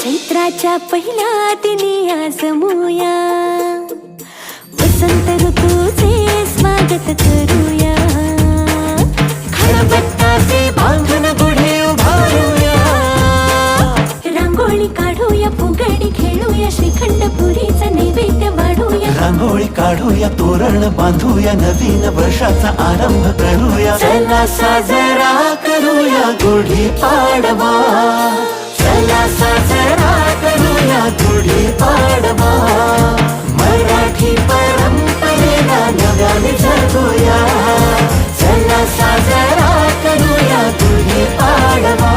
चैत्राच्या पहिल्या दिनी आज जमूया, वसंत ऋतूचे स्वागत करूया, खळबत्ताचे बांधून गुढी उभारूया, रांगोळी काढूया, फुगडी खेळूया, श्रीखंड पुरीचा नैवेद्य वाढूया, रांगोळी काढूया, तोरण बांधूया, नवीन वर्षाचा आरंभ करूया, चला साजरा करूया गुढी पाडवा, चला साजरा करूया गुढी पाडवा, मराठी परंपरेला नव्याने जगूया, चला साजरा करूया गुढी पाडवा.